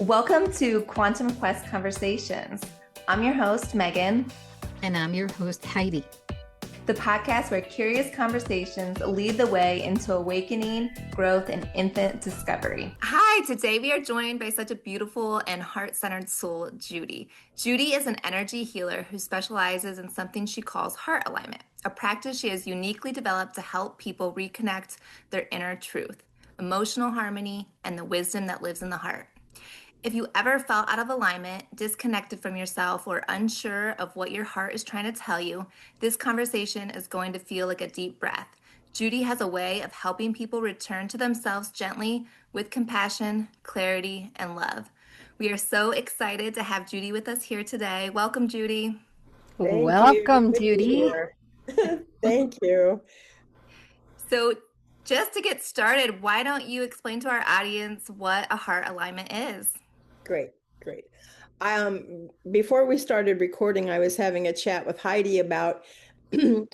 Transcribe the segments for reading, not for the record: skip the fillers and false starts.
Welcome to Quantum Quest Conversations. I'm your host, Megan. And I'm your host, Heidi. The podcast where curious conversations lead the way into awakening, growth, and infinite discovery. Hi, today we are joined by such a beautiful and heart-centered soul, Judy. Judy is an energy healer who specializes in something she calls heart alignment, a practice she has uniquely developed to help people reconnect their inner truth, emotional harmony, and the wisdom that lives in the heart. If you ever felt out of alignment, disconnected from yourself, or unsure of what your heart is trying to tell you, this conversation is going to feel like a deep breath. Judy has a way of helping people return to themselves gently with compassion, clarity, and love. We are so excited to have Judy with us here today. Welcome, Judy. Welcome, Judy. Thank you. So, just to get started, why don't you explain to our audience what a heart alignment is? Great. Before we started recording, I was having a chat with Heidi about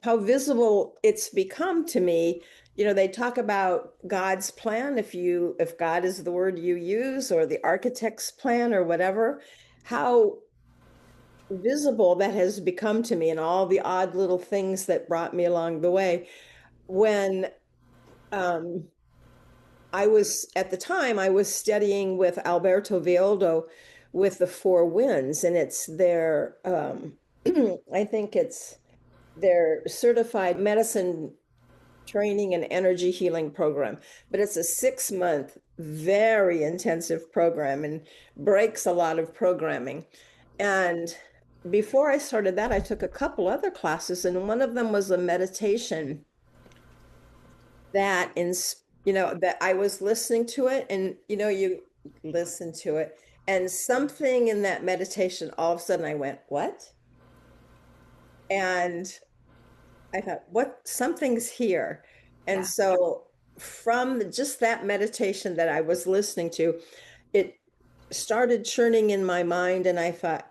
how visible it's become to me. You know, they talk about God's plan, if God is the word you use, or the architect's plan or whatever, how visible that has become to me, and all the odd little things that brought me along the way. When I was studying with Alberto Villoldo with the Four Winds, and it's their I think it's their certified medicine training and energy healing program. But it's a 6-month, very intensive program and breaks a lot of programming. And before I started that, I took a couple other classes, and one of them was a meditation that that I was listening to it, and you listen to it, and something in that meditation, all of a sudden I went, what? And I thought, what? Something's here. And so from just that meditation that I was listening to, it started churning in my mind, and I thought,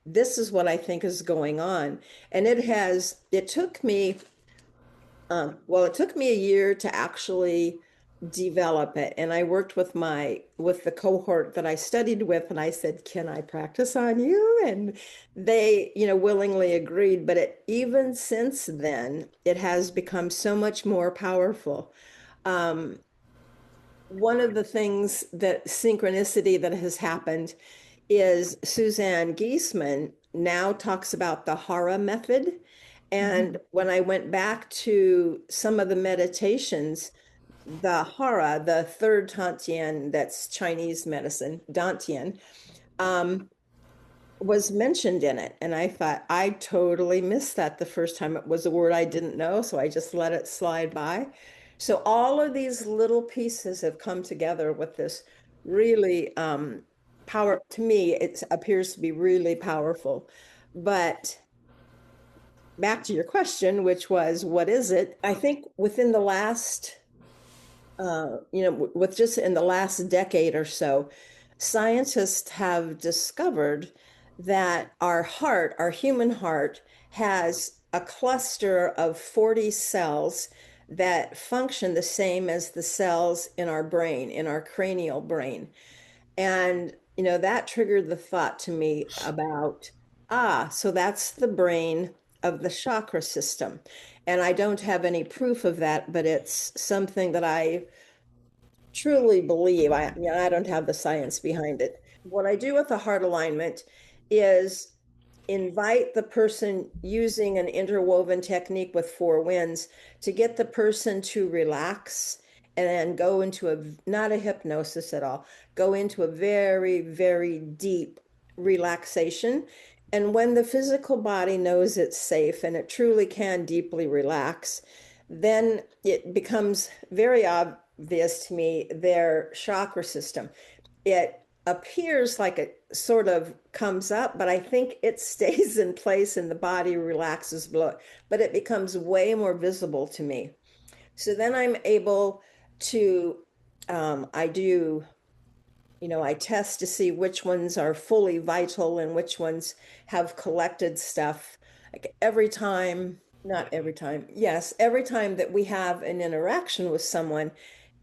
this is what I think is going on. And it took me a year to actually develop it. And I worked with the cohort that I studied with, and I said, can I practice on you? And they, willingly agreed. But even since then, it has become so much more powerful. One of the things synchronicity that has happened is Suzanne Giesemann now talks about the Hara method. And when I went back to some of the meditations, the Hara, the third Dantian, that's Chinese medicine, Dantian, was mentioned in it. And I thought, I totally missed that the first time. It was a word I didn't know, so I just let it slide by. So all of these little pieces have come together with this really power. To me, it appears to be really powerful. But back to your question, which was, what is it? I think within the last, with just in the last decade or so, scientists have discovered that our human heart, has a cluster of 40 cells that function the same as the cells in our brain, in our cranial brain. And, that triggered the thought to me about, so that's the brain of the chakra system. And I don't have any proof of that, but it's something that I truly believe. I don't have the science behind it. What I do with the heart alignment is invite the person, using an interwoven technique with Four Winds, to get the person to relax and then go into not a hypnosis at all, go into a very, very deep relaxation. And when the physical body knows it's safe and it truly can deeply relax, then it becomes very obvious to me, their chakra system. It appears like it sort of comes up, but I think it stays in place and the body relaxes below it, but it becomes way more visible to me. So then I'm able to, I test to see which ones are fully vital and which ones have collected stuff. Like every time that we have an interaction with someone,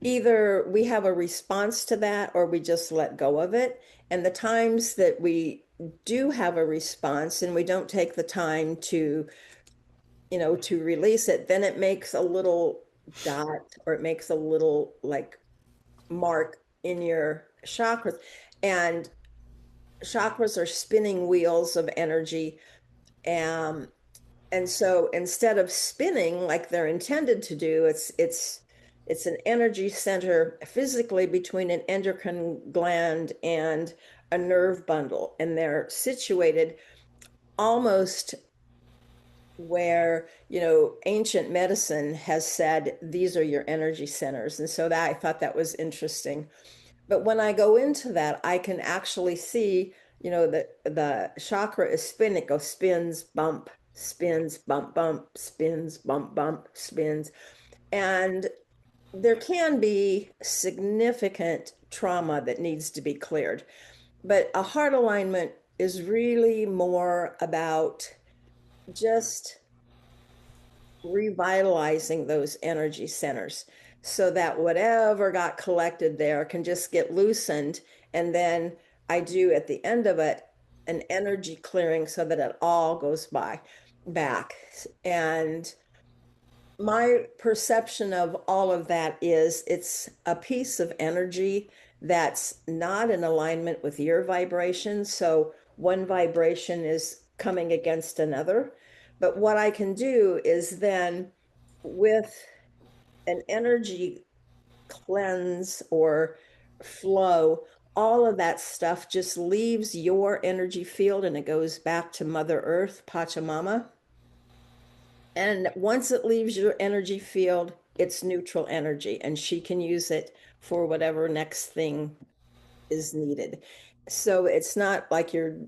either we have a response to that or we just let go of it. And the times that we do have a response and we don't take the time to release it, then it makes a little dot or it makes a little like mark in your chakras. And chakras are spinning wheels of energy. Um, and so instead of spinning like they're intended to do, it's an energy center physically between an endocrine gland and a nerve bundle, and they're situated almost where, ancient medicine has said these are your energy centers. And so that I thought that was interesting. But when I go into that, I can actually see, the chakra is spinning. It goes spins, bump, spins, bump, bump, spins, bump, bump, spins. And there can be significant trauma that needs to be cleared. But a heart alignment is really more about just revitalizing those energy centers so that whatever got collected there can just get loosened. And then I do at the end of it an energy clearing so that it all goes back. And my perception of all of that is it's a piece of energy that's not in alignment with your vibration. So one vibration is coming against another. But what I can do is then, with an energy cleanse or flow, all of that stuff just leaves your energy field and it goes back to Mother Earth, Pachamama. And once it leaves your energy field, it's neutral energy, and she can use it for whatever next thing is needed. So it's not like your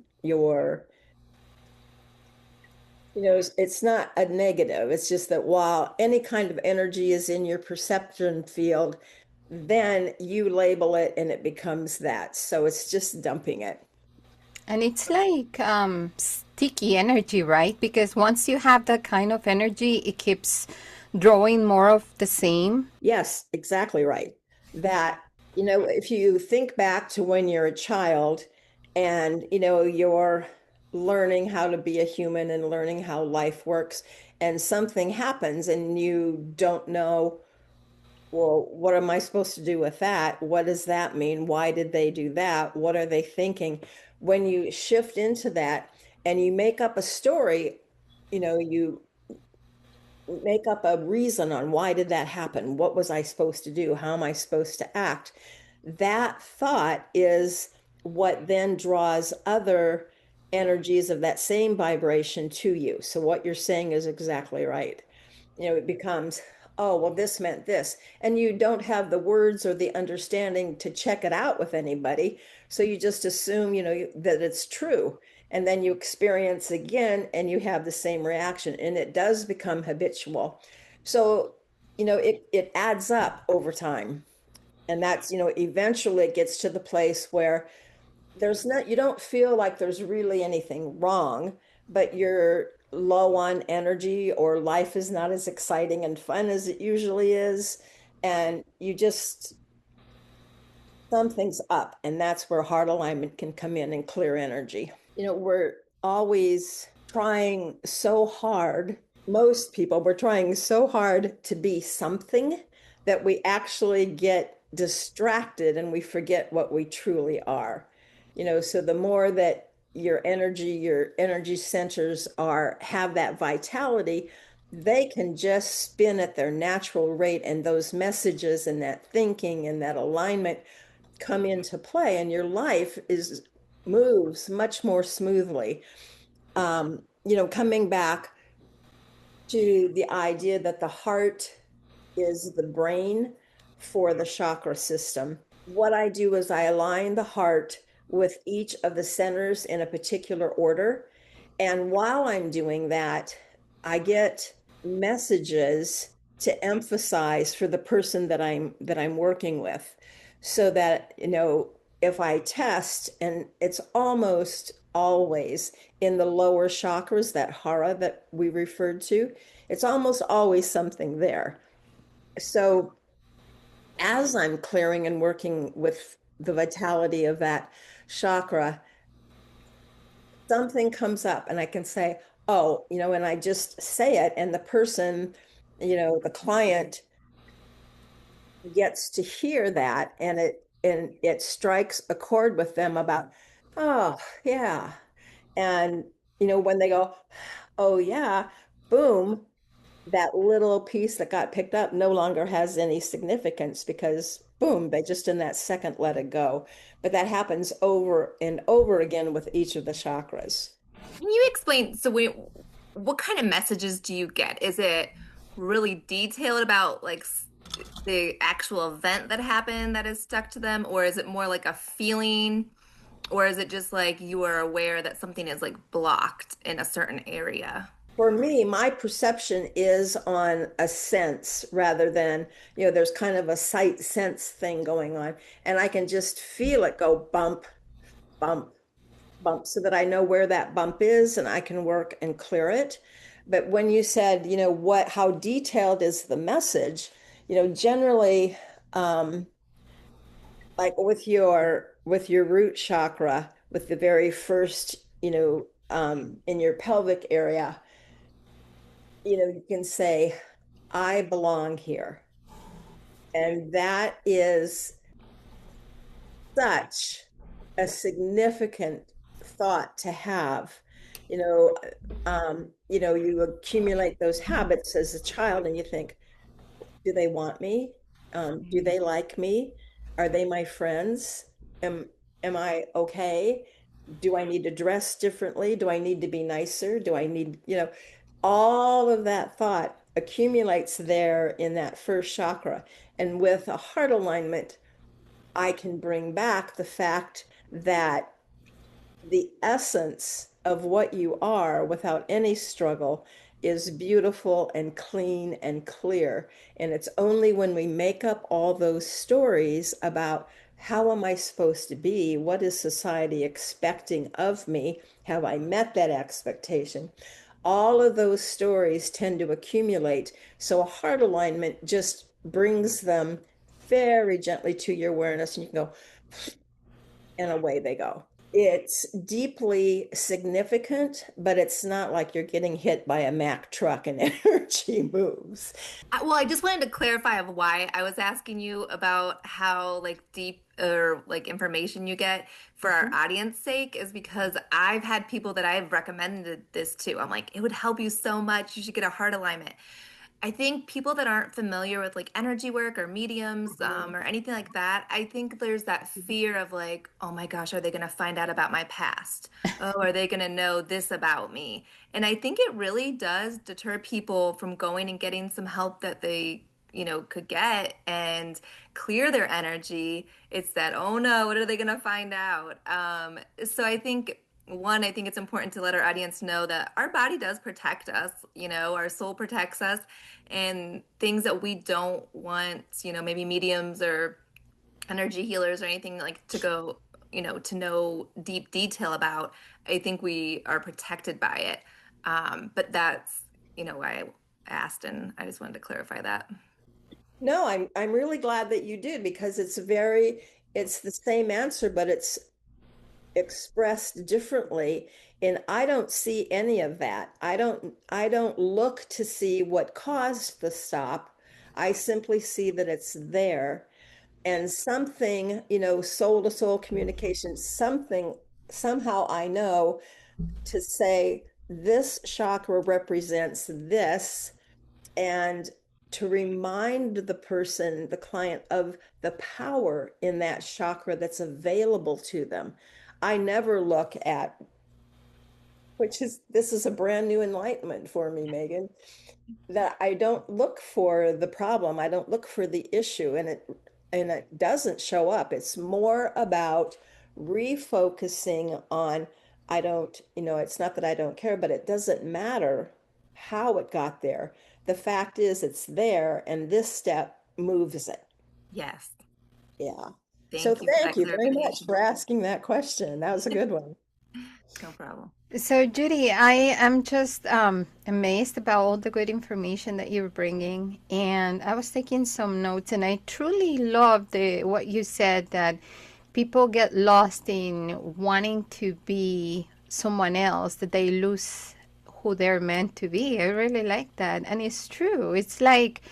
it's not a negative. It's just that while any kind of energy is in your perception field, then you label it and it becomes that. So it's just dumping it. And it's like sticky energy, right? Because once you have that kind of energy, it keeps drawing more of the same. Yes, exactly right. That, if you think back to when you're a child and, you're learning how to be a human and learning how life works, and something happens and you don't know, well, what am I supposed to do with that? What does that mean? Why did they do that? What are they thinking? When you shift into that and you make up a story, you make up a reason on why did that happen? What was I supposed to do? How am I supposed to act? That thought is what then draws other energies of that same vibration to you. So what you're saying is exactly right. It becomes, oh, well, this meant this. And you don't have the words or the understanding to check it out with anybody. So you just assume, that it's true. And then you experience again and you have the same reaction. And it does become habitual. So, it adds up over time. And that's, eventually it gets to the place where you don't feel like there's really anything wrong, but you're low on energy or life is not as exciting and fun as it usually is. And you just, something's up. And that's where heart alignment can come in and clear energy. We're always trying so hard. Most people, we're trying so hard to be something that we actually get distracted and we forget what we truly are. So the more that your energy centers have that vitality, they can just spin at their natural rate, and those messages and that thinking and that alignment come into play, and your life moves much more smoothly. Coming back to the idea that the heart is the brain for the chakra system. What I do is I align the heart with each of the centers in a particular order. And while I'm doing that, I get messages to emphasize for the person that I'm working with, so that, if I test, and it's almost always in the lower chakras, that hara that we referred to, it's almost always something there. So as I'm clearing and working with the vitality of that chakra, something comes up and I can say, oh, and I just say it, and the person, the client gets to hear that, and it strikes a chord with them about, oh, yeah. And, when they go, oh, yeah, boom, that little piece that got picked up no longer has any significance because boom, they just in that second let it go. But that happens over and over again with each of the chakras. Can you explain? So, what kind of messages do you get? Is it really detailed about like the actual event that happened that is stuck to them, or is it more like a feeling, or is it just like you are aware that something is like blocked in a certain area? For me, my perception is on a sense rather than, there's kind of a sight sense thing going on. And I can just feel it go bump, bump, bump so that I know where that bump is and I can work and clear it. But when you said, how detailed is the message, generally, um, like with your root chakra, with the very first, in your pelvic area, you can say, I belong here. And that is such a significant thought to have. You know, you accumulate those habits as a child and you think, do they want me? Do they like me? Are they my friends? Am I okay? Do I need to dress differently? Do I need to be nicer? Do I need, all of that thought accumulates there in that first chakra. And with a heart alignment, I can bring back the fact that the essence of what you are without any struggle is beautiful and clean and clear. And it's only when we make up all those stories about how am I supposed to be? What is society expecting of me? Have I met that expectation? All of those stories tend to accumulate. So a heart alignment just brings them very gently to your awareness, and you can go, and away they go. It's deeply significant, but it's not like you're getting hit by a Mack truck and energy moves. Well, I just wanted to clarify of why I was asking you about how like deep or like information you get for our Mhm. audience sake is because I've had people that I've recommended this to. I'm like, it would help you so much. You should get a heart alignment. I think people that aren't familiar with like energy work or mediums or anything like that, I think there's that fear of like, oh my gosh, are they going to find out about my past? Oh, are they going to know this about me? And I think it really does deter people from going and getting some help that they, could get and clear their energy. It's that, oh no, what are they going to find out? So I think one, I think it's important to let our audience know that our body does protect us, our soul protects us, and things that we don't want, maybe mediums or energy healers or anything like to go, to know deep detail about, I think we are protected by it. But that's, why I asked, and I just wanted to clarify that. No, I'm really glad that you did because it's the same answer, but it's expressed differently. And I don't see any of that. I don't look to see what caused the stop. I simply see that it's there. And something, soul to soul communication, something, somehow I know to say this chakra represents this, and to remind the person, the client, of the power in that chakra that's available to them. I never look at, this is a brand new enlightenment for me, Megan, that I don't look for the problem. I don't look for the issue, and it doesn't show up. It's more about refocusing on, I don't, it's not that I don't care, but it doesn't matter how it got there. The fact is it's there, and this step moves it. Yes. Yeah. So Thank you for thank that you very much clarification. for asking that question. That was a good one. No problem. So, Judy, I am just amazed about all the good information that you're bringing, and I was taking some notes, and I truly love the what you said that people get lost in wanting to be someone else, that they lose who they're meant to be. I really like that, and it's true. It's like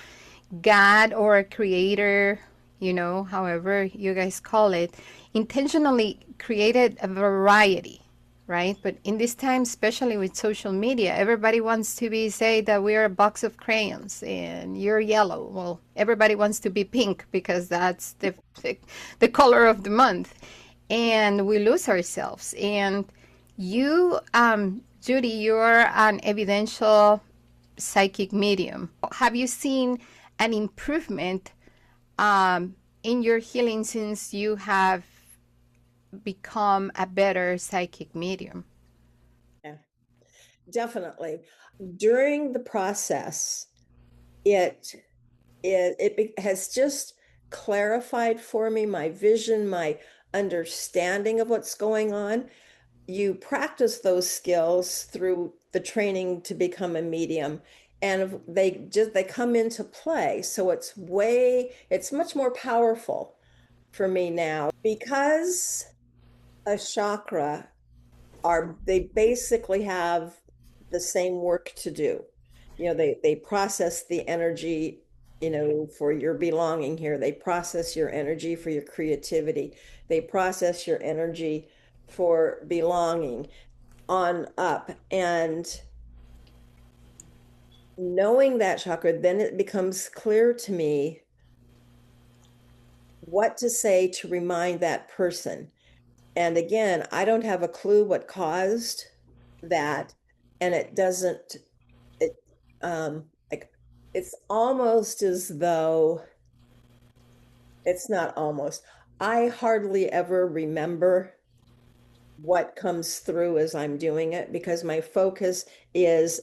God or a creator, however you guys call it, intentionally created a variety, right? But in this time, especially with social media, everybody wants to be say that we're a box of crayons and you're yellow. Well, everybody wants to be pink because that's the color of the month, and we lose ourselves. And you, Judy, you're an evidential psychic medium. Have you seen an improvement in your healing since you have become a better psychic medium? Yeah, definitely. During the process, it has just clarified for me my vision, my understanding of what's going on. You practice those skills through the training to become a medium, and they come into play. So it's much more powerful for me now because a chakra they basically have the same work to do. They process the energy, for your belonging here. They process your energy for your creativity. They process your energy for belonging on up. And knowing that chakra, then it becomes clear to me what to say to remind that person. And again, I don't have a clue what caused that. And it doesn't, it, like, it's almost as though it's not almost, I hardly ever remember what comes through as I'm doing it because my focus is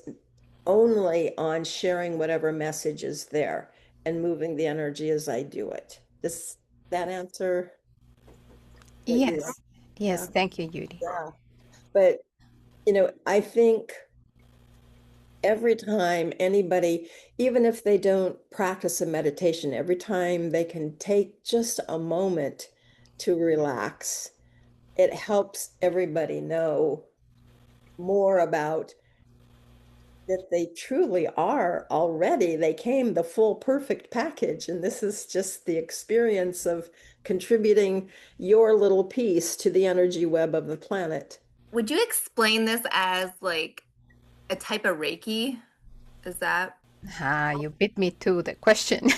only on sharing whatever message is there and moving the energy as I do it. Does that answer what you want? Yes. Yes. Yeah. Thank you, Judy. Yeah. But, I think every time anybody, even if they don't practice a meditation, every time they can take just a moment to relax, it helps everybody know more about that they truly are already. They came the full perfect package. And this is just the experience of contributing your little piece to the energy web of the planet. Would you explain this as like a type of Reiki? Is that? Ah, you beat me to the question.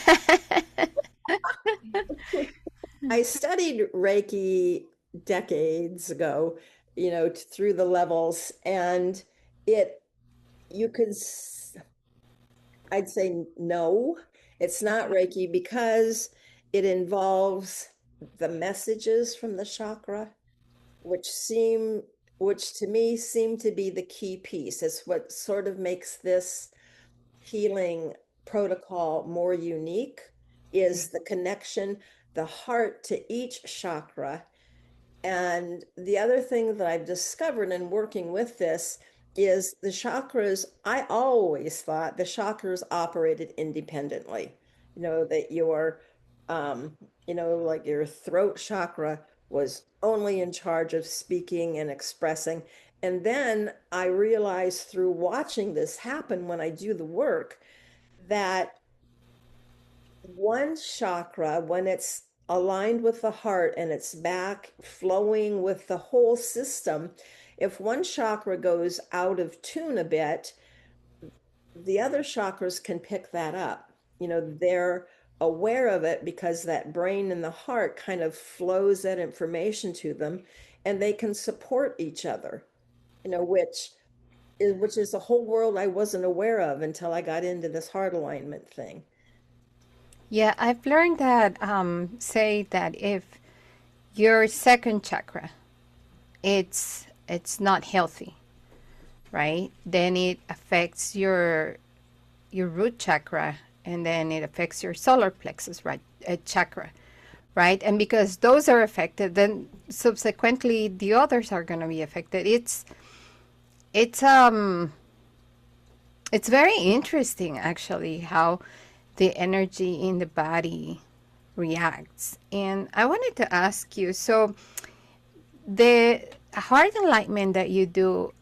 I studied Reiki decades ago, through the levels, and it, you could, I'd say no, it's not Reiki because it involves the messages from the chakra, which seem, which to me seem to be the key piece. It's what sort of makes this healing protocol more unique is the connection, the heart to each chakra. And the other thing that I've discovered in working with this is the chakras. I always thought the chakras operated independently, that um, like your throat chakra was only in charge of speaking and expressing. And then I realized through watching this happen when I do the work that one chakra, when it's aligned with the heart and it's back flowing with the whole system, if one chakra goes out of tune a bit, the other chakras can pick that up. They're aware of it because that brain and the heart kind of flows that information to them and they can support each other, which is a whole world I wasn't aware of until I got into this heart alignment thing. Yeah, I've learned that say that if your second chakra it's not healthy, right? Then it affects your root chakra, and then it affects your solar plexus, right, chakra, right? And because those are affected, then subsequently the others are going to be affected. It's it's very interesting actually how the energy in the body reacts. And I wanted to ask you, so the heart alignment that you do,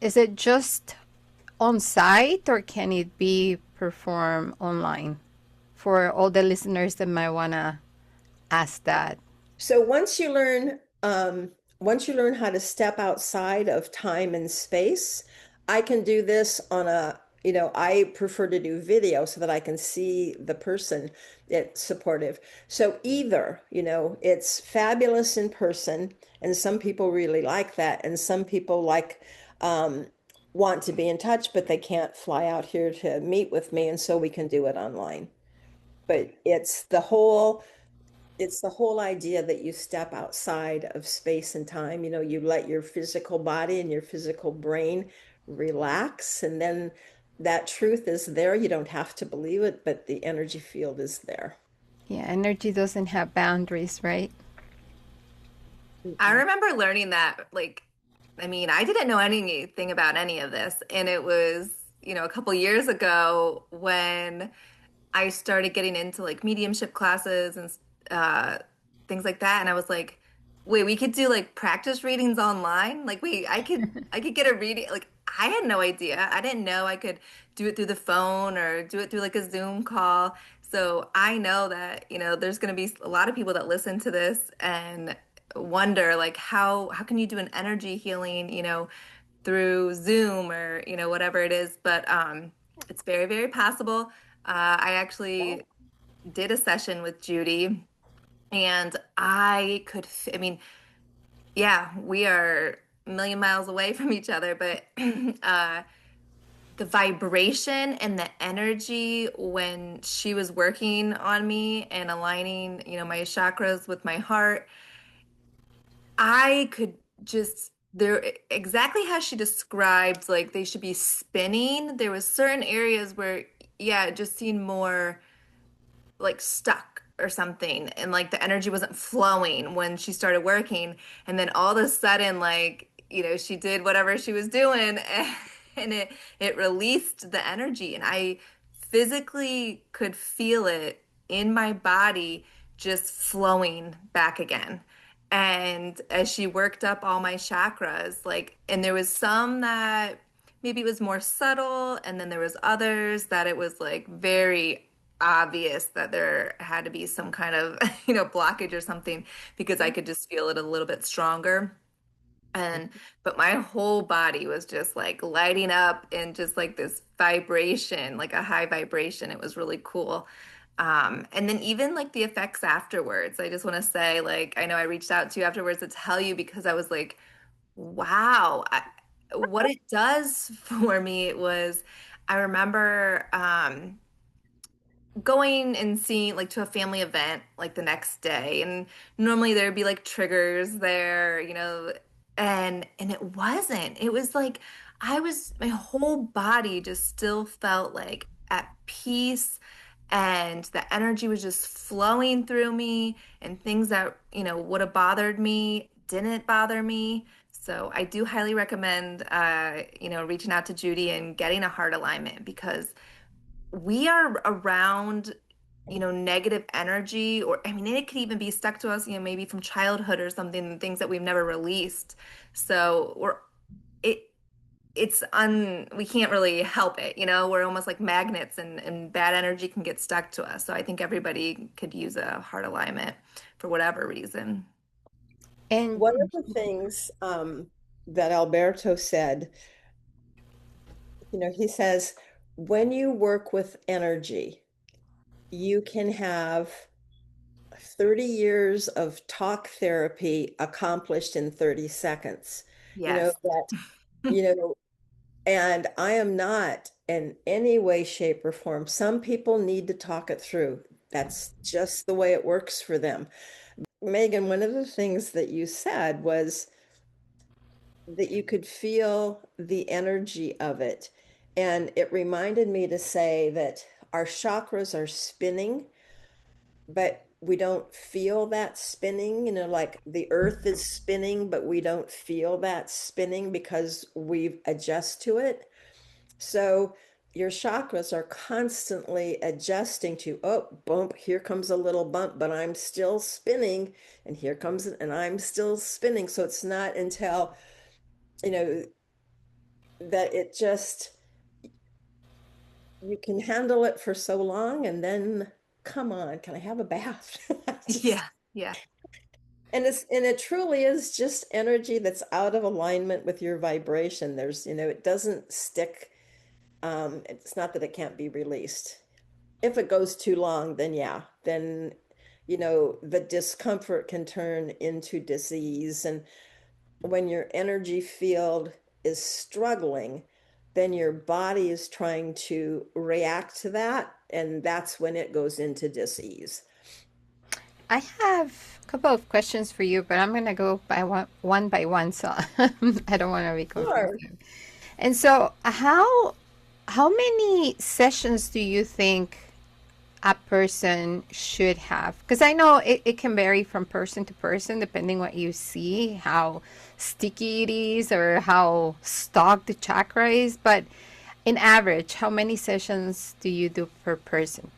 is it just on site or can it be performed online for all the listeners that might want to ask that? So once you learn how to step outside of time and space, I can do this on I prefer to do video so that I can see the person. It's supportive. So either, it's fabulous in person, and some people really like that, and some people um, want to be in touch, but they can't fly out here to meet with me, and so we can do it online. But it's the whole idea that you step outside of space and time. You let your physical body and your physical brain relax, and then that truth is there. You don't have to believe it, but the energy field is there. Yeah, energy doesn't have boundaries, right? I Mm-mm. remember learning that, like, I mean, I didn't know anything about any of this. And it was, a couple years ago when I started getting into like mediumship classes and uh, things like that. And I was like, wait, we could do like practice readings online? Like, wait, I could get a reading. Like, I had no idea. I didn't know I could do it through the phone or do it through like a Zoom call. So I know that, there's going to be a lot of people that listen to this and wonder like how can you do an energy healing, through Zoom or, whatever it is. But it's very, very possible. I actually did a session with Judy and I mean, yeah, we are a million miles away from each other, but the vibration and the energy when she was working on me and aligning, my chakras with my heart, I could just there exactly how she described like they should be spinning. There was certain areas where yeah, it just seemed more like stuck or something and like the energy wasn't flowing when she started working and then all of a sudden like she did whatever she was doing and it released the energy and I physically could feel it in my body just flowing back again. And as she worked up all my chakras, like, and there was some that maybe it was more subtle, and then there was others that it was like very obvious that there had to be some kind of, blockage or something because I could just feel it a little bit stronger. And but my whole body was just like lighting up in just like this vibration, like a high vibration. It was really cool. And then even like the effects afterwards, I just want to say, like, I know I reached out to you afterwards to tell you because I was like, wow, what it does for me was I remember going and seeing like to a family event like the next day and normally there'd be like triggers there, and it wasn't. It was like my whole body just still felt like at peace and the energy was just flowing through me and things that, would have bothered me didn't bother me. So I do highly recommend reaching out to Judy and getting a heart alignment because we are around, negative energy, or I mean, it could even be stuck to us, maybe from childhood or something, things that we've never released. So it, we can't really help it, we're almost like magnets and bad energy can get stuck to us. So I think everybody could use a heart alignment for whatever reason. And One of the things that Alberto said, he says, when you work with energy, you can have 30 years of talk therapy accomplished in 30 seconds. You know, Yes. that, you know, and I am not in any way, shape, or form. Some people need to talk it through. That's just the way it works for them. Megan, one of the things that you said was that you could feel the energy of it. And it reminded me to say that our chakras are spinning, but we don't feel that spinning, like the earth is spinning, but we don't feel that spinning because we've adjust to it. So your chakras are constantly adjusting to, oh, bump, here comes a little bump, but I'm still spinning, and here comes it, and I'm still spinning. So it's not until, you know, that it just, you can handle it for so long, and then come on, can I have a bath? Just, Yeah. Yeah. and it truly is just energy that's out of alignment with your vibration. There's, it doesn't stick. It's not that it can't be released. If it goes too long, then yeah, then the discomfort can turn into disease. And when your energy field is struggling, then your body is trying to react to that, and that's when it goes into disease. I have a couple of questions for you, but I'm going to go one by one, so I don't want to be confused. Sure. And so, how many sessions do you think a person should have? Because I know it can vary from person to person depending what you see, how sticky it is, or how stuck the chakra is. But in average, how many sessions do you do per person?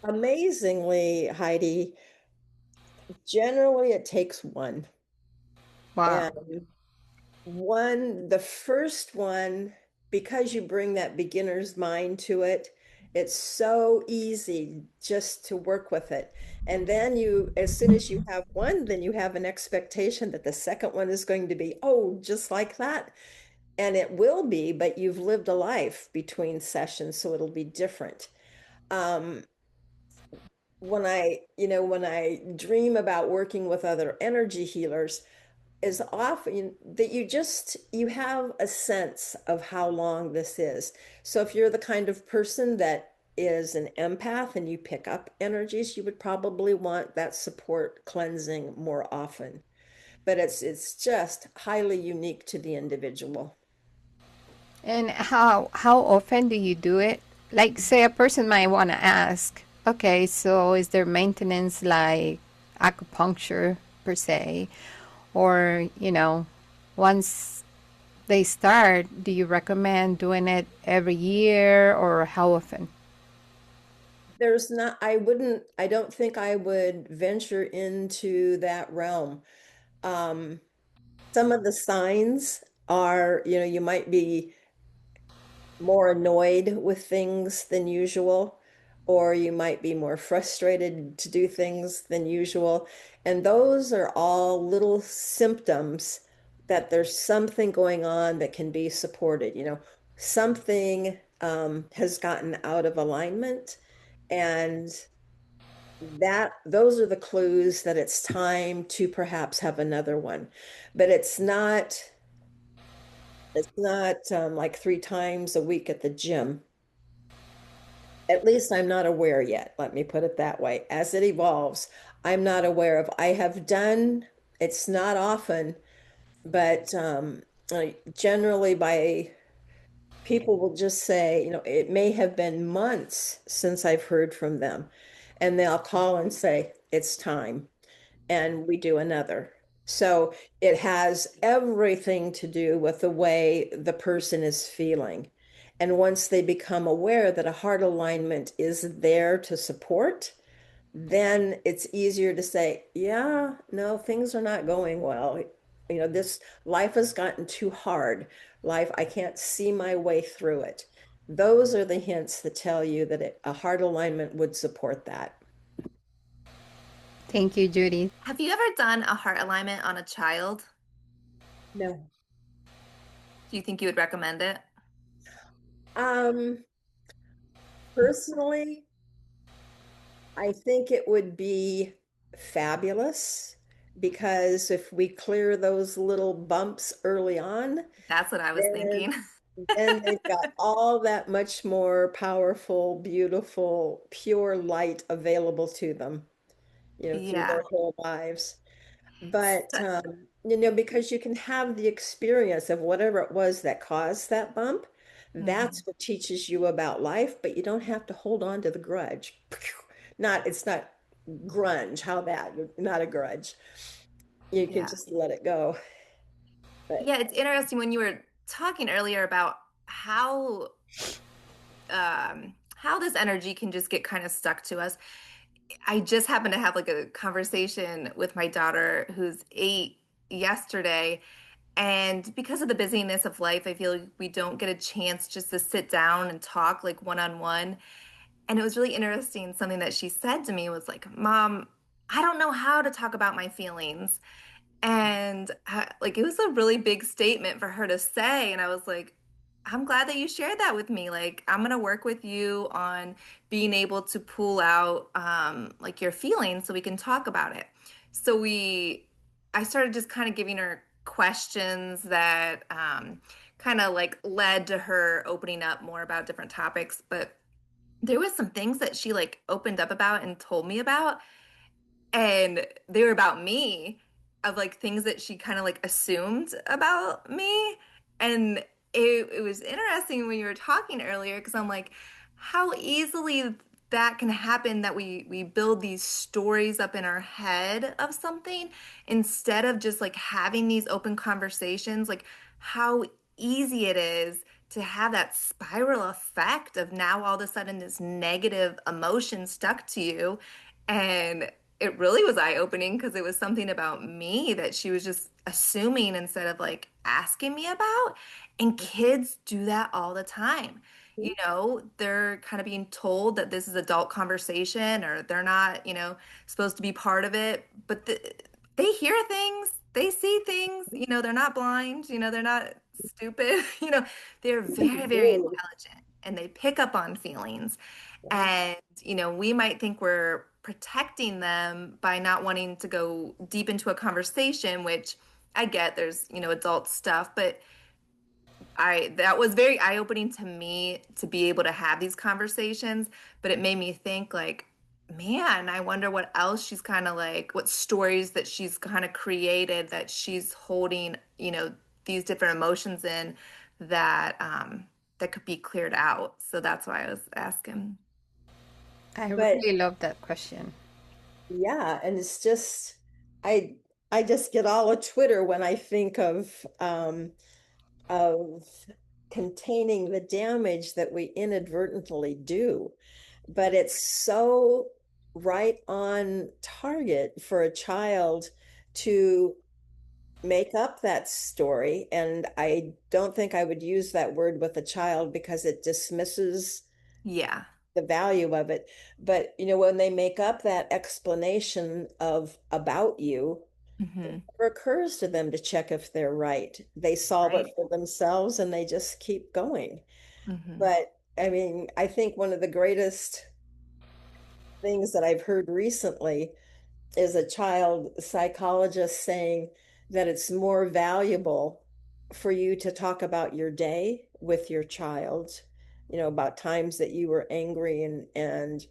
Amazingly, Heidi, generally it takes one. Wow. And the first one, because you bring that beginner's mind to it, it's so easy just to work with it. And then as soon as you have one, then you have an expectation that the second one is going to be, oh, just like that. And it will be, but you've lived a life between sessions, so it'll be different. Um, when I dream about working with other energy healers, is often that you have a sense of how long this is. So if you're the kind of person that is an empath and you pick up energies, you would probably want that support cleansing more often. But it's just highly unique to the individual. And how often do you do it? Like, say a person might want to ask, okay, so is there maintenance like acupuncture per se? Or, once they start, do you recommend doing it every year or how often? There's not, I don't think I would venture into that realm. Um, some of the signs are, you might be more annoyed with things than usual, or you might be more frustrated to do things than usual. And those are all little symptoms that there's something going on that can be supported. Something has gotten out of alignment, and those are the clues that it's time to perhaps have another one. But it's not like 3 times a week at the gym. At least I'm not aware yet. Let me put it that way. As it evolves, I'm not aware of. I have done, it's not often, but generally by people will just say, it may have been months since I've heard from them. And they'll call and say, it's time. And we do another. So it has everything to do with the way the person is feeling. And once they become aware that a heart alignment is there to support, then it's easier to say, yeah, no, things are not going well. This life has gotten too hard. Life, I can't see my way through it. Those are the hints that tell you that a heart alignment would support that. Thank you, Judy. Have you ever done a heart alignment on a child? No. Do you think you would recommend it? Um, Personally, I think it would be fabulous because if we clear those little bumps early on, That's what I was then thinking. then they've got all that much more powerful, beautiful, pure light available to them, through Yeah. their whole lives. But So- because you can have the experience of whatever it was that caused that bump, Mhm. that's what teaches you about life, but you don't have to hold on to the grudge. It's not grunge. How that? Not a grudge. You can Yeah. just let it go. But Yeah, it's interesting when you were talking earlier about how this energy can just get kind of stuck to us. I just happened to have like a conversation with my daughter who's 8 yesterday, and because of the busyness of life, I feel like we don't get a chance just to sit down and talk like one on one. And it was really interesting. Something that she said to me was like, Mom, I don't know how to talk about my feelings. And like it was a really big statement for her to say. And I was like, I'm glad that you shared that with me. Like, I'm gonna work with you on being able to pull out like your feelings so we can talk about it. So I started just kind of giving her questions that kind of like led to her opening up more about different topics. But there was some things that she like opened up about and told me about, and they were about me, of like things that she kind of like assumed about me. And it was interesting when you were talking earlier because I'm like, how easily that can happen, that we build these stories up in our head of something instead of just like having these open conversations. Like how easy it is to have that spiral effect of now all of a sudden this negative emotion stuck to you. And it really was eye-opening because it was something about me that she was just assuming instead of like asking me about. And kids do that all the time. You know, they're kind of being told that this is adult conversation or they're not, supposed to be part of it. But they hear things, they see things, they're not blind, they're not stupid, they're very, very intelligent and they pick up on feelings. And, we might think we're protecting them by not wanting to go deep into a conversation, which I get there's, adult stuff, but that was very eye-opening to me to be able to have these conversations, but it made me think like, man, I wonder what else she's kind of like, what stories that she's kind of created that she's holding, these different emotions in that could be cleared out. So that's why I was asking. I but really love that question. yeah, and it's just I I just get all of Twitter when I think of containing the damage that we inadvertently do. But it's so right on target for a child to make up that story. And I don't think I would use that word with a child because it dismisses Yeah. the value of it. But when they make up that explanation of about you, it Hmm. never occurs to them to check if they're right. They solve it Right. for themselves and they just keep going. Hmm. But I mean, I think one of the greatest things that I've heard recently is a child psychologist saying that it's more valuable for you to talk about your day with your child, about times that you were angry and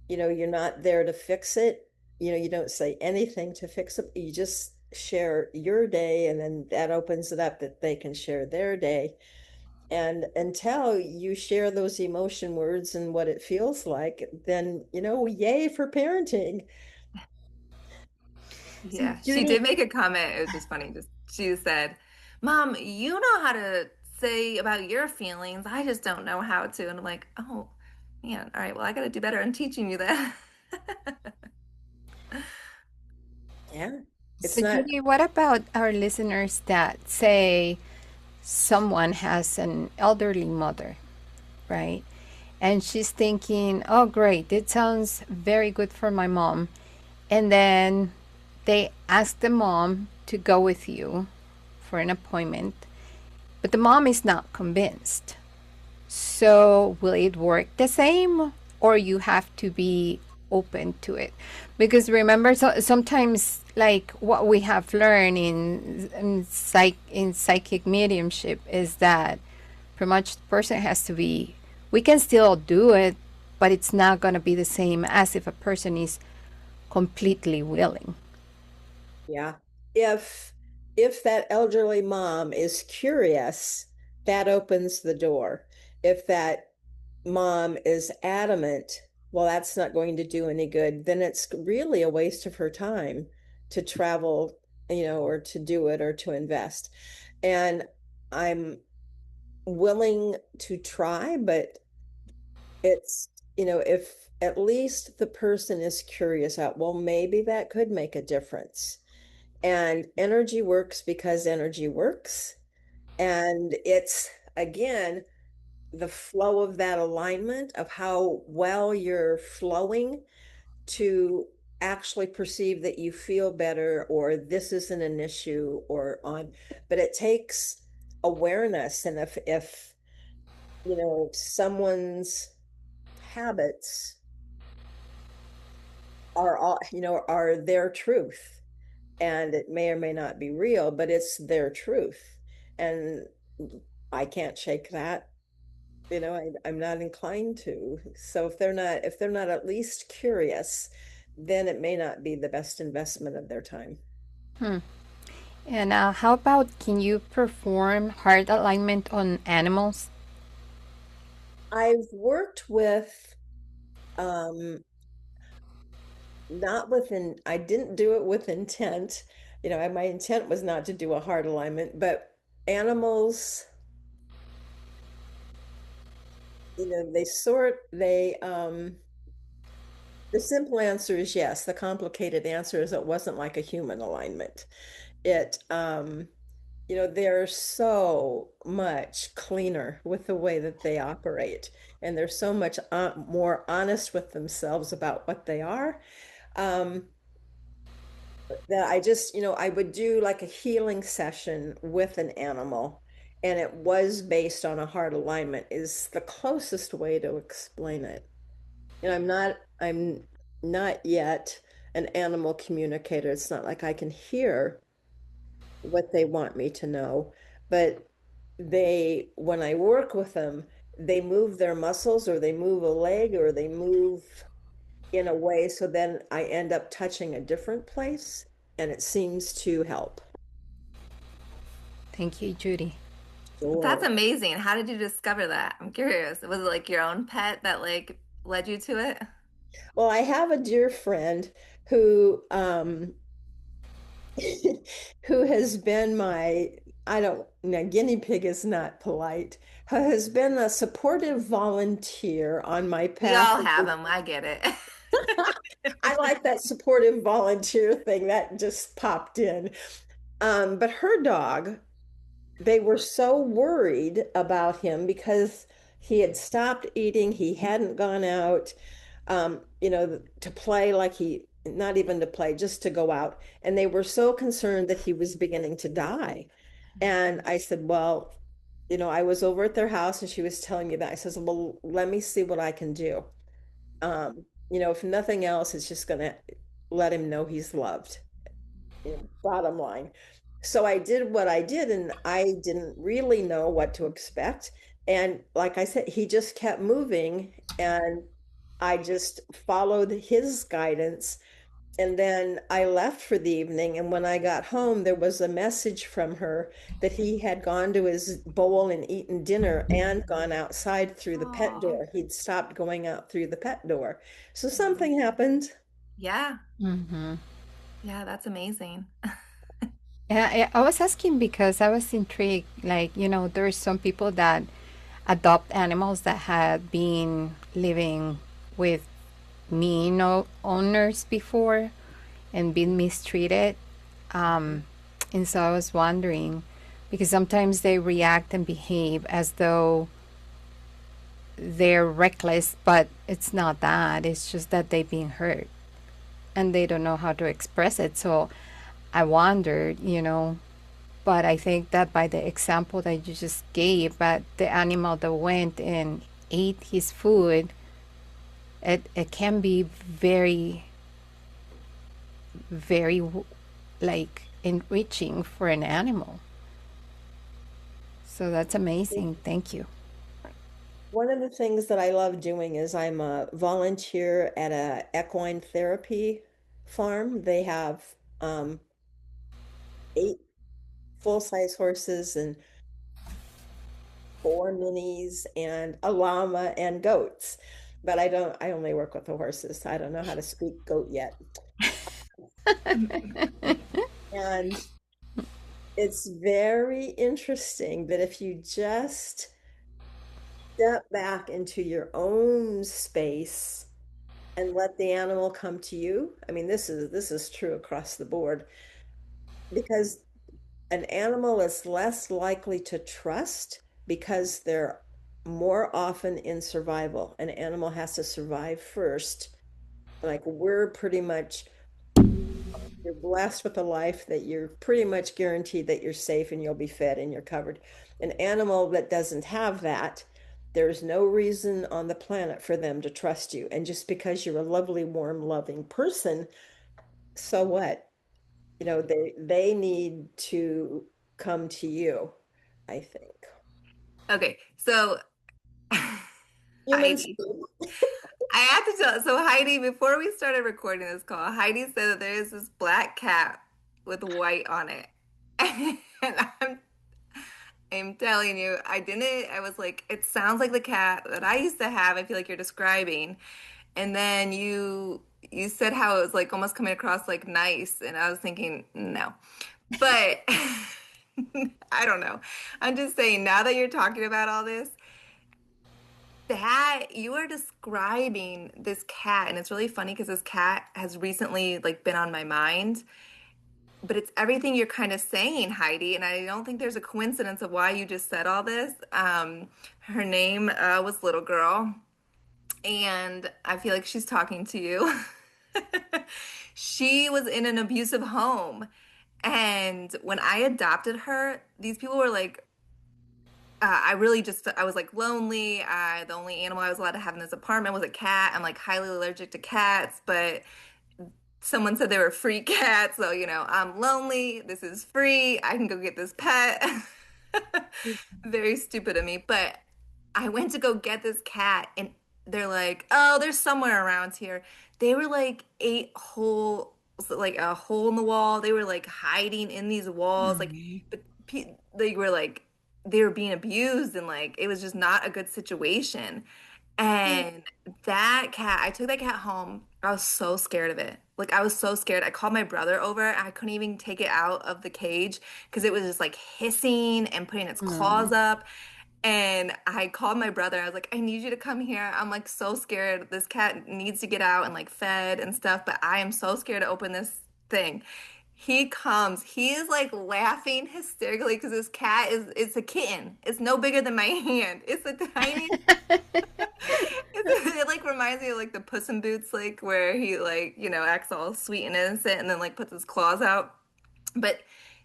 you're not there to fix it. You don't say anything to fix it. You just share your day, and then that opens it up that they can share their day. And until you share those emotion words and what it feels like, then, yay for parenting. So, Yeah. She did Judy, make a comment. It was just funny. Just she said, "Mom, you know how to say about your feelings. I just don't know how to." And I'm like, "Oh, man. All right. Well, I got to do better on teaching you that." yeah, it's So, not, Judy, what about our listeners that say someone has an elderly mother, right? And she's thinking, oh, great, it sounds very good for my mom. And then they ask the mom to go with you for an appointment, but the mom is not convinced. So, will it work the same, or you have to be open to it? Because remember, sometimes, like what we have learned in psychic mediumship is that pretty much the person has to be. We can still do it, but it's not going to be the same as if a person is completely willing. yeah. If if that elderly mom is curious, that opens the door. If that mom is adamant, well, that's not going to do any good, then it's really a waste of her time to travel, or to do it or to invest. And I'm willing to try, but it's, if at least the person is curious out, well, maybe that could make a difference. And energy works because energy works. And it's, again, the flow of that alignment of how well you're flowing to actually perceive that you feel better, or this isn't an issue, or on. But it takes awareness. And if someone's habits are all, are their truth, and it may or may not be real, but it's their truth, and I can't shake that. I'm not inclined to. So if they're not at least curious, then it may not be the best investment of their time. Hmm. And how about, can you perform heart alignment on animals? I've worked with, um not within I didn't do it with intent. My intent was not to do a heart alignment, but animals, the simple answer is yes. The complicated answer is it wasn't like a human alignment. They're so much cleaner with the way that they operate, and they're so much more honest with themselves about what they are. Um, that I just, I would do like a healing session with an animal, and it was based on a heart alignment, is the closest way to explain it. I'm not yet an animal communicator. It's not like I can hear what they want me to know, but when I work with them, they move their muscles, or they move a leg, or they move in a way, so then I end up touching a different place, and it seems to help. Thank you, Judy. That's Sure. amazing. How did you discover that? I'm curious. Was it like your own pet that like led you to it? Well, I have a dear friend who who has been my, I don't now, guinea pig is not polite, who has been a supportive volunteer on my We path. all have them. I get it. I like that supportive volunteer thing that just popped in. But her dog, they were so worried about him because he had stopped eating, he hadn't gone out, to play, like not even to play, just to go out. And they were so concerned that he was beginning to die. And I said, well, I was over at their house and she was telling me that. I says, well, let me see what I can do. If nothing else, it's just going to let him know he's loved, bottom line. So I did what I did, and I didn't really know what to expect. And like I said, he just kept moving, and I just followed his guidance. And then I left for the evening. And when I got home, there was a message from her that he had gone to his bowl and eaten dinner and gone outside through the pet Oh. door. He'd stopped going out through the pet door. So Mhm. something happened. Yeah. Mm-hmm. Yeah, that's amazing. Yeah, I was asking because I was intrigued. Like, there's some people that adopt animals that had been living with mean owners before and been mistreated. And so I was wondering, because sometimes they react and behave as though they're reckless, but it's not that. It's just that they've been hurt and they don't know how to express it. So I wondered, but I think that by the example that you just gave, but the animal that went and ate his food, it can be very, very like enriching for an animal. So that's amazing. Thank you. One of the things that I love doing is I'm a volunteer at a equine therapy farm. They have 8 full-size horses and 4 minis and a llama and goats. but I only work with the horses. I don't know how to speak goat yet. And it's very interesting that if you just step back into your own space and let the animal come to you. I mean, this is true across the board because an animal is less likely to trust because they're more often in survival. An animal has to survive first. Like we're pretty much you're blessed with a life that you're pretty much guaranteed that you're safe and you'll be fed and you're covered. An animal that doesn't have that, there's no reason on the planet for them to trust you. And just because you're a lovely, warm, loving person, so what? They need to come to you, I think. Okay, so Humans, Heidi, I have to tell. So Heidi, before we started recording this call, Heidi said that there is this black cat with white on it, and I'm telling you, I didn't. I was like, it sounds like the cat that I used to have. I feel like you're describing, and then you said how it was like almost coming across like nice, and I was thinking no, but I don't know. I'm just saying now that you're talking about all this, that you are describing this cat, and it's really funny because this cat has recently like been on my mind, but it's everything you're kind of saying, Heidi, and I don't think there's a coincidence of why you just said all this. Her name was Little Girl, and I feel like she's talking to you. She was in an abusive home, and when I adopted her, these people were like, I really just I was like lonely. The only animal I was allowed to have in this apartment was a cat. I'm like highly allergic to cats, but someone said they were free cats, so I'm lonely. This is free. I can go get this pet. Very stupid of me, but I went to go get this cat, and they're like, "Oh, they're somewhere around here." They were like eight hole, like a hole in the wall. They were like hiding in these walls, like, Mhm. but they were like they were being abused, and like it was just not a good situation. And that cat, I took that cat home. I was so scared of it. Like I was so scared. I called my brother over and I couldn't even take it out of the cage because it was just like hissing and putting its claws Mm. up. And I called my brother. I was like, I need you to come here. I'm like so scared. This cat needs to get out and like fed and stuff, but I am so scared to open this thing. He comes. He is like laughing hysterically because this cat is it's a kitten. It's no bigger than my hand. It's a tiny it like reminds me of like the Puss in Boots, like where he like, acts all sweet and innocent and then like puts his claws out. But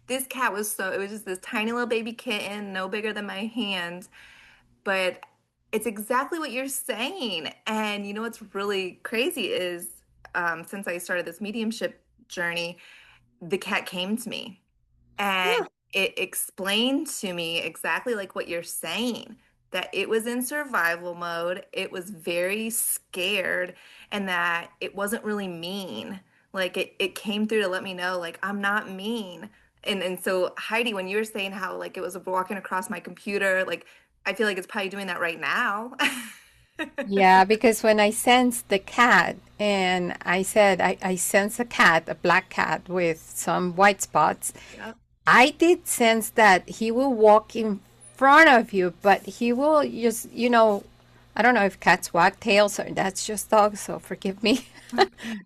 this cat was it was just this tiny little baby kitten, no bigger than my hand. But it's exactly what you're saying. And you know what's really crazy is since I started this mediumship journey, the cat came to me yeah. and it explained to me exactly like what you're saying, that it was in survival mode, it was very scared, and that it wasn't really mean. Like it came through to let me know, like, I'm not mean. And so Heidi, when you were saying how like it was walking across my computer, like I feel like it's probably doing that right now. Yeah, because when I sensed the cat and I said, I sense a cat, a black cat with some white spots, Yep. I did sense that he will walk in front of you, but he will just, I don't know if cats wag tails or that's just dogs, so forgive me.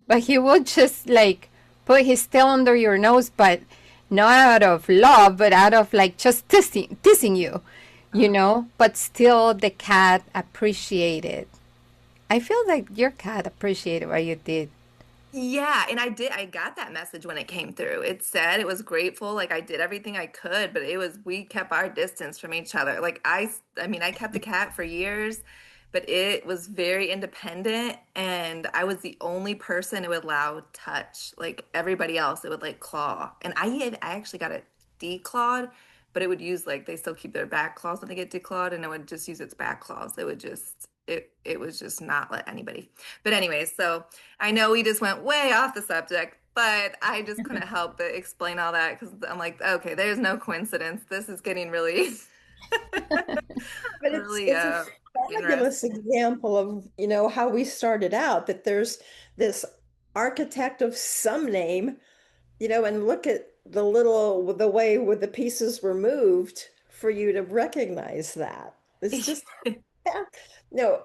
But he will just like put his tail under your nose, but not out of love, but out of like just teasing you, but still the cat appreciated. I feel like your cat appreciated what you did. Yeah, and I got that message when it came through. It said it was grateful, like I did everything I could, but we kept our distance from each other. Like I mean, I kept the cat for years, but it was very independent and I was the only person it would allow touch. Like everybody else, it would like claw. And I actually got it declawed, but it would use like they still keep their back claws when they get declawed and it would just use its back claws. It was just not let anybody. But anyways, so I know we just went way off the subject, but I just couldn't help but explain all that because I'm like, okay, there's no coincidence. This is getting really. But Really it's a fabulous interesting. example of, how we started out, that there's this architect of some name, and look at the way where the pieces were moved for you to recognize that. It's just, yeah. No,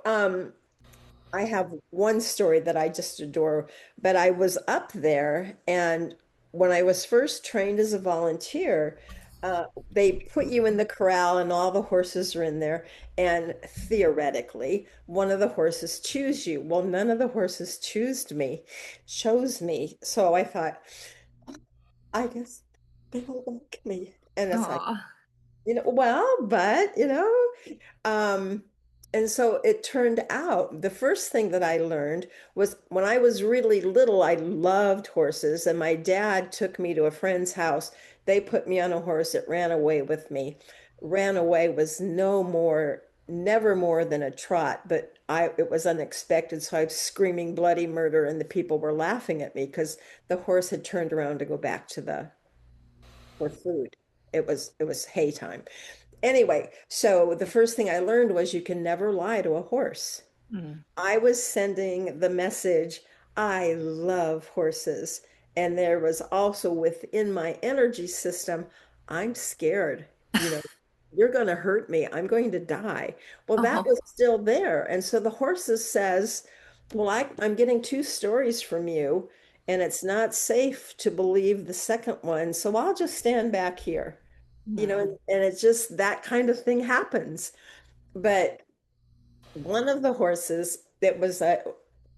I have one story that I just adore, but I was up there, and when I was first trained as a volunteer, they put you in the corral and all the horses are in there, and theoretically, one of the horses choose you. Well, none of the horses chose me. So I thought, I guess they don't like me. And it's like, Oh, well, but um, and so it turned out the first thing that I learned was when I was really little, I loved horses, and my dad took me to a friend's house. They put me on a horse. It ran away with me. Ran away was never more than a trot, but it was unexpected. So I was screaming bloody murder, and the people were laughing at me because the horse had turned around to go back to the for food. It was hay time. Anyway, so the first thing I learned was you can never lie to a horse. mm. I was sending the message, I love horses. And there was also within my energy system, I'm scared. You know, you're going to hurt me. I'm going to die. Well, that Oh, was still there. And so the horses says, well, I'm getting two stories from you, and it's not safe to believe the second one. So I'll just stand back here. mm. And it's just that kind of thing happens. But one of the horses that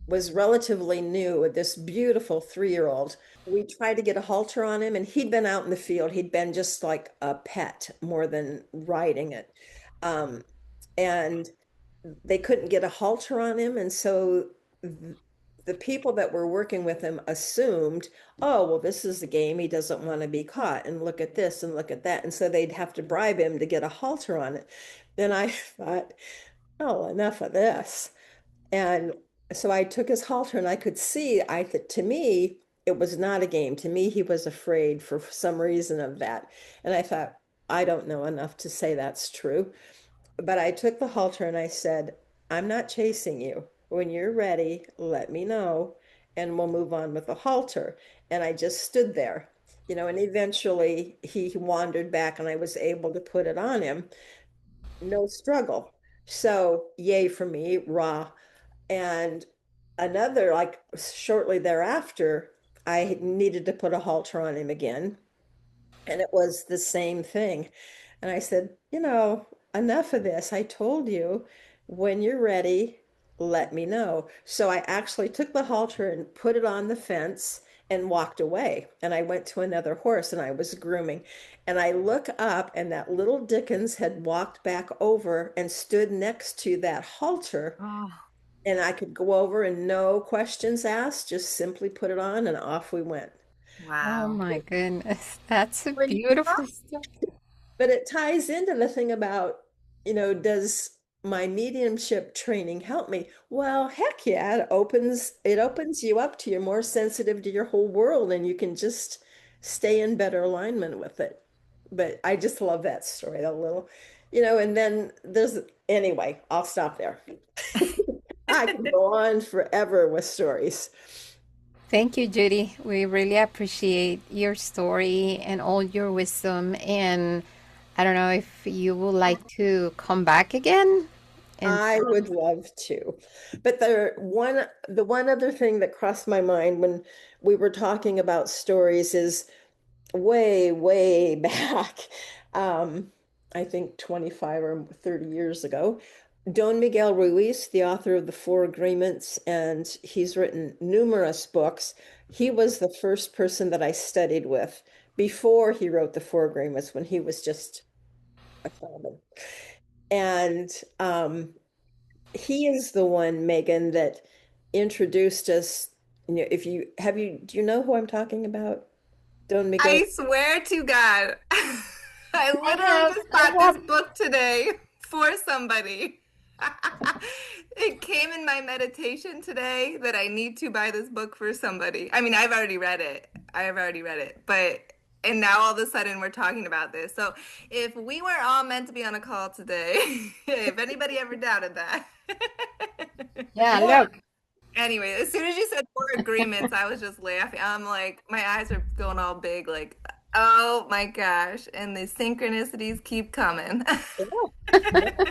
was relatively new, this beautiful 3-year-old. We tried to get a halter on him, and he'd been out in the field. He'd been just like a pet more than riding it. Um, and they couldn't get a halter on him, and so the people that were working with him assumed, oh, well, this is a game. He doesn't want to be caught, and look at this and look at that. And so they'd have to bribe him to get a halter on it. Then I thought, oh, enough of this. And so I took his halter, and I could see, to me, it was not a game. To me, he was afraid for some reason of that. And I thought, I don't know enough to say that's true. But I took the halter and I said, I'm not chasing you. When you're ready, let me know, and we'll move on with the halter. And I just stood there, and eventually he wandered back, and I was able to put it on him. No struggle. So, yay for me, rah. And like shortly thereafter, I needed to put a halter on him again. And it was the same thing. And I said, enough of this. I told you, when you're ready, let me know. So I actually took the halter and put it on the fence and walked away. And I went to another horse, and I was grooming. And I look up, and that little Dickens had walked back over and stood next to that halter. Oh, And I could go over and no questions asked, just simply put it on, and off we went. Oh wow. my goodness. That's a When beautiful story. But it ties into the thing about, does my mediumship training help me? Well, heck yeah, it opens you up to you're more sensitive to your whole world, and you can just stay in better alignment with it. But I just love that story, that little, and then anyway, I'll stop there. I can go on forever with stories. Thank you, Judy. We really appreciate your story and all your wisdom. And I don't know if you would like to come back again. And I would love to. But the one other thing that crossed my mind when we were talking about stories is way, way back, um, I think 25 or 30 years ago. Don Miguel Ruiz, the author of The Four Agreements, and he's written numerous books. He was the first person that I studied with before he wrote The Four Agreements, when he was just a shaman. And he is the one, Megan, that introduced us. If you have you do you know who I'm talking about? Don Miguel. I swear to God, I I literally have, just I bought this have, book today for somebody. It came in my meditation today that I need to buy this book for somebody. I mean, I've already read it. I have already read it, but And now all of a sudden we're talking about this. So if we were all meant to be on a call today, if anybody ever doubted that. Yeah, look. Anyway, as soon as you said 4 agreements, I was just laughing. I'm like, my eyes are going all big, like, oh my gosh. And the synchronicities keep coming. Yeah.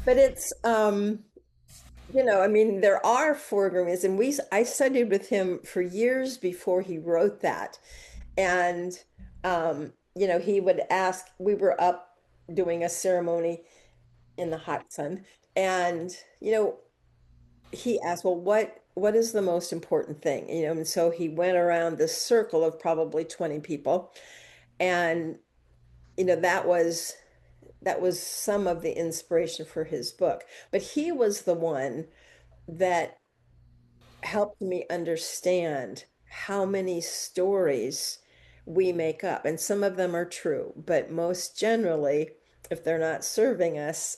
But it's, I mean, there are 4 agreements, and I studied with him for years before he wrote that. And, he would ask, we were up doing a ceremony in the hot sun, and, he asked, well, what is the most important thing? And so he went around this circle of probably 20 people, and, that was some of the inspiration for his book. But he was the one that helped me understand how many stories we make up. And some of them are true, but most generally, if they're not serving us,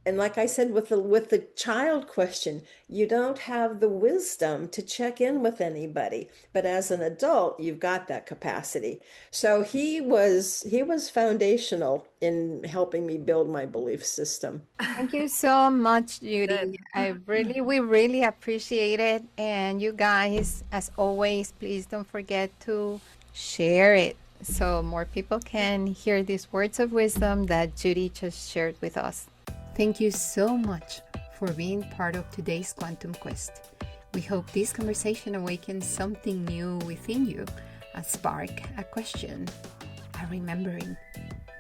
and like I said with the child question, you don't have the wisdom to check in with anybody, but as an adult, you've got that capacity. So he was foundational in helping me build my belief system. Thank you so much, Good. Judy. We really appreciate it. And you guys, as always, please don't forget to share it so more people can hear these words of wisdom that Judy just shared with us. Thank you so much for being part of today's Quantum Quest. We hope this conversation awakens something new within you, a spark, a question, a remembering.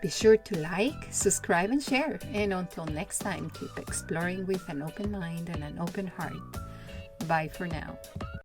Be sure to like, subscribe, and share. And until next time, keep exploring with an open mind and an open heart. Bye for now.